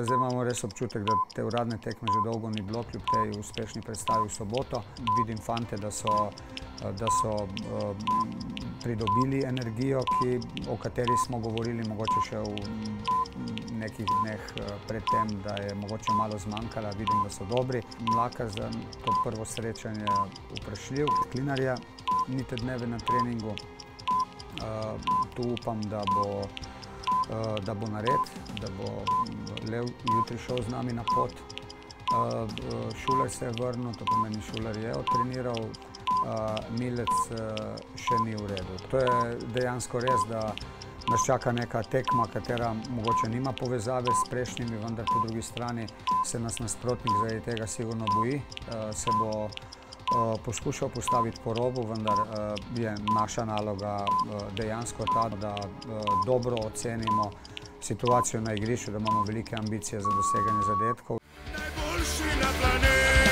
Zdaj imamo res občutek, da te uradne tekme že dolgo ni bilo, kljub tej uspešni predstavi v soboto. Vidim fante, da so pridobili energijo, o kateri smo govorili mogoče še v nekih dneh predtem, da je mogoče malo zmanjkala. Vidim, da so dobri. Mlakar za to prvo srečanje vprašljiv. Klinarja ni te dneve na treningu. Tu upam, da bo nared, da bo Lev jutri šel z nami na pot. Šuler se je vrnil, to pomeni Šuler je odtreniral. Milec še ni v redu. To je dejansko res, da nas čaka neka tekma, katera mogoče nima povezave s prejšnjimi, vendar po drugi strani se nas nasprotnik zaradi tega sigurno boji. Se bo poskušal postaviti po robu, vendar je naša naloga dejansko ta, da dobro ocenimo situacijo na igrišču, da imamo velike ambicije za doseganje zadetkov. Najboljši na planetu.